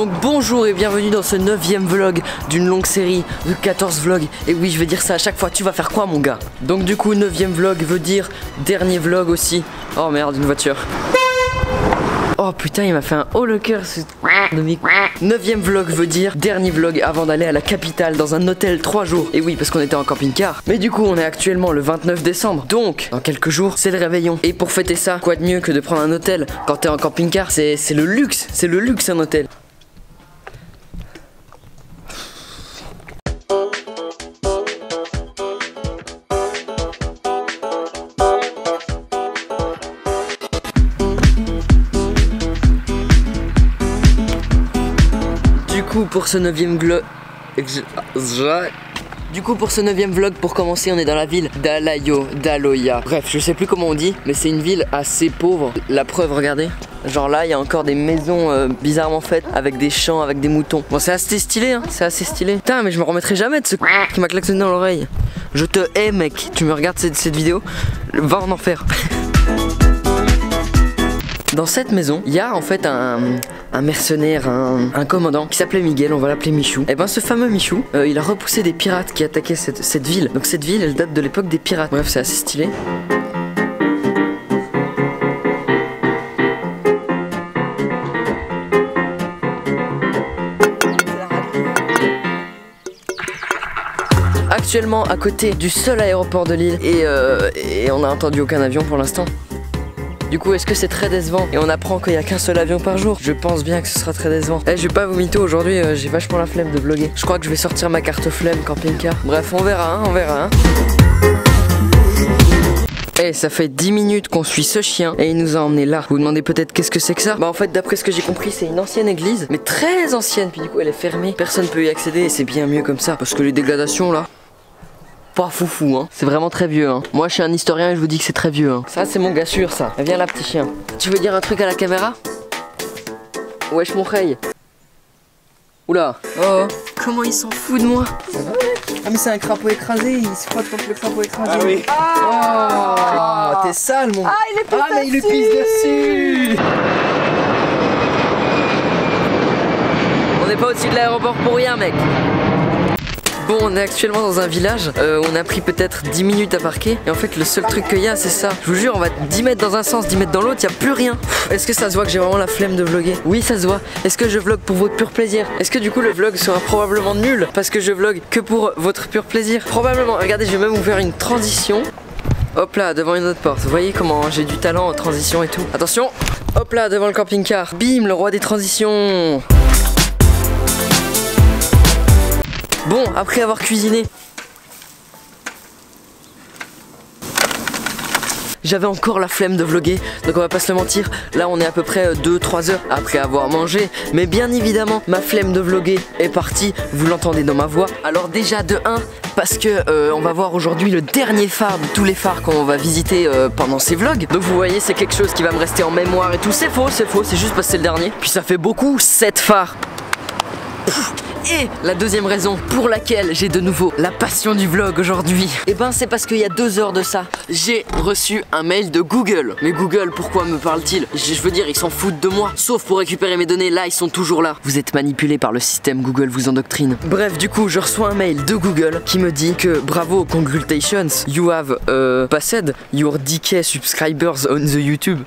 Donc bonjour et bienvenue dans ce 9e vlog d'une longue série de 14 vlogs. Et oui, je vais dire ça à chaque fois, tu vas faire quoi mon gars? Donc du coup 9e vlog veut dire dernier vlog aussi. Oh merde, une voiture. Oh putain, il m'a fait un haut le cœur ce de micro. 9e vlog veut dire dernier vlog avant d'aller à la capitale dans un hôtel 3 jours. Et oui, parce qu'on était en camping-car. Mais du coup, on est actuellement le 29 décembre. Donc, dans quelques jours, c'est le réveillon. Et pour fêter ça, quoi de mieux que de prendre un hôtel quand t'es en camping-car? C'est le luxe. C'est le luxe un hôtel. Pour ce 9e vlog. Du coup pour ce 9e vlog, pour commencer, on est dans la ville d'Aloya. Bref, je sais plus comment on dit, mais c'est une ville assez pauvre. La preuve, regardez. Genre là, il y a encore des maisons bizarrement faites avec des champs, avec des moutons. Bon, c'est assez stylé, hein, c'est assez stylé. Putain, mais je me remettrai jamais de ce qui m'a klaxonné dans l'oreille. Je te hais, mec. Tu me regardes cette vidéo, va en enfer. Dans cette maison, il y a en fait un mercenaire, un commandant qui s'appelait Miguel, on va l'appeler Michou. Et ben ce fameux Michou, il a repoussé des pirates qui attaquaient cette ville. Donc cette ville, elle date de l'époque des pirates. Bref, c'est assez stylé. Actuellement à côté du seul aéroport de l'île et on n'a entendu aucun avion pour l'instant. Du coup, est-ce que c'est très décevant? Et on apprend qu'il n'y a qu'un seul avion par jour. Je pense bien que ce sera très décevant. Eh, je vais pas vous mytho aujourd'hui, j'ai vachement la flemme de vlogger. Je crois que je vais sortir ma carte flemme camping-car. Bref, on verra, hein, on verra. Hein. Eh, ça fait 10 minutes qu'on suit ce chien et il nous a emmené là. Vous vous demandez peut-être qu'est-ce que c'est que ça? Bah en fait, d'après ce que j'ai compris, c'est une ancienne église, mais très ancienne. Puis du coup, elle est fermée. Personne peut y accéder et c'est bien mieux comme ça. Parce que les dégradations là, pas foufou, hein. C'est vraiment très vieux, hein. Moi je suis un historien et je vous dis que c'est très vieux, hein. Ça c'est mon gars sûr, ça. Viens là, petit chien. Tu veux dire un truc à la caméra? Wesh mon rey. Oula. Oh. Comment il s'en fout de moi? Ah mais c'est un crapaud écrasé, il se frotte contre le crapaud écrasé. Ah oui. Oh, t'es sale mon. Ah il est pisse dessus. Mais il lui pisse dessus. On n'est pas au-dessus de l'aéroport pour rien, mec. Bon, on est actuellement dans un village, on a pris peut-être 10 minutes à parquer. Et en fait le seul truc qu'il y a c'est ça. Je vous jure, on va 10 mètres dans un sens, 10 mètres dans l'autre, il n'y a plus rien. Est-ce que ça se voit que j'ai vraiment la flemme de vlogger? Oui, ça se voit. Est-ce que je vlog pour votre pur plaisir? Est-ce que du coup le vlog sera probablement nul parce que je vlog que pour votre pur plaisir? Probablement. Regardez, je vais même vous faire une transition. Hop là, devant une autre porte. Vous voyez comment j'ai du talent en transition et tout. Attention. Hop là, devant le camping-car. Bim, le roi des transitions. Bon, après avoir cuisiné, j'avais encore la flemme de vlogger, donc on va pas se le mentir. Là on est à peu près 2-3 heures après avoir mangé. Mais bien évidemment ma flemme de vlogger est partie, vous l'entendez dans ma voix. Alors déjà de 1, parce que on va voir aujourd'hui le dernier phare de tous les phares qu'on va visiter pendant ces vlogs. Donc vous voyez, c'est quelque chose qui va me rester en mémoire et tout. C'est faux, c'est juste parce que c'est le dernier. Puis ça fait beaucoup, 7 phares. Et la deuxième raison pour laquelle j'ai de nouveau la passion du vlog aujourd'hui, et ben c'est parce qu'il y a 2 heures de ça, j'ai reçu un mail de Google. Mais Google, pourquoi me parle-t-il? Je veux dire, ils s'en foutent de moi. Sauf pour récupérer mes données, là ils sont toujours là. Vous êtes manipulés par le système, Google vous endoctrine. Bref, du coup je reçois un mail de Google qui me dit que bravo, congratulations, you have passed your 10K subscribers on the YouTube.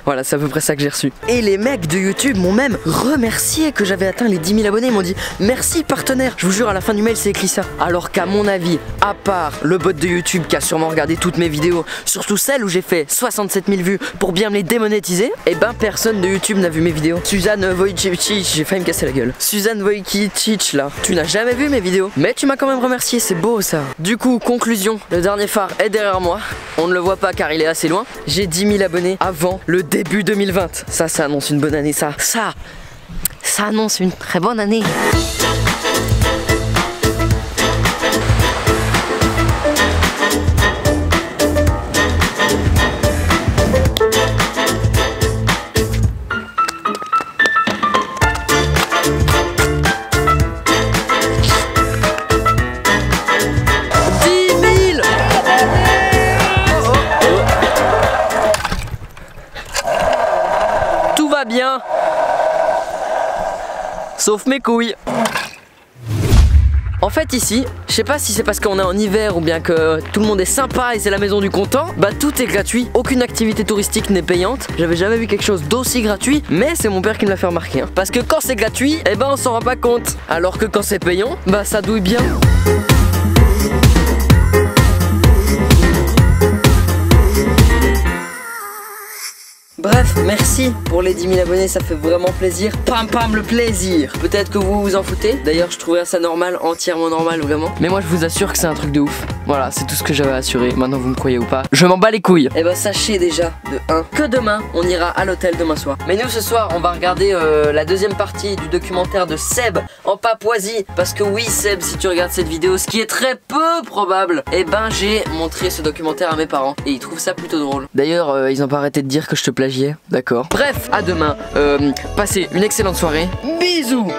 Voilà, c'est à peu près ça que j'ai reçu. Et les mecs de YouTube m'ont même remercié que j'avais atteint les 10 000 abonnés. Ils m'ont dit merci partenaire. Je vous jure, à la fin du mail c'est écrit ça. Alors qu'à mon avis, à part le bot de YouTube qui a sûrement regardé toutes mes vidéos, surtout celles où j'ai fait 67 000 vues pour bien me les démonétiser, et ben personne de YouTube n'a vu mes vidéos. Suzanne Wojcicki, j'ai failli me casser la gueule. Suzanne Wojcicki là, tu n'as jamais vu mes vidéos, mais tu m'as quand même remercié, c'est beau ça. Du coup, conclusion, le dernier phare est derrière moi. On ne le voit pas car il est assez loin. J'ai 10 000 abonnés avant le début 2020. Ça annonce une bonne année, ça annonce une très bonne année. Bien. sauf mes couilles. En fait ici, je sais pas si c'est parce qu'on est en hiver ou bien que tout le monde est sympa et c'est la maison du content, bah tout est gratuit, aucune activité touristique n'est payante. J'avais jamais vu quelque chose d'aussi gratuit, mais c'est mon père qui me l'a fait remarquer. Parce que quand c'est gratuit, eh ben on s'en rend pas compte. Alors que quand c'est payant, bah ça douille bien. Bref, merci pour les 10 000 abonnés, ça fait vraiment plaisir. Pam pam le plaisir. Peut-être que vous vous en foutez. D'ailleurs, je trouvais ça normal, entièrement normal, vraiment. Mais moi, je vous assure que c'est un truc de ouf. Voilà, c'est tout ce que j'avais à assurer. Maintenant, vous me croyez ou pas, je m'en bats les couilles. Et bah, sachez déjà, de 1, que demain, on ira à l'hôtel demain soir. Mais nous, ce soir, on va regarder la deuxième partie du documentaire de Seb en Papouasie. Parce que oui, Seb, si tu regardes cette vidéo, ce qui est très peu probable, eh ben, j'ai montré ce documentaire à mes parents. Et ils trouvent ça plutôt drôle. D'ailleurs, ils ont pas arrêté de dire que je te plagiais. D'accord. Bref, à demain. Passez une excellente soirée. Bisous.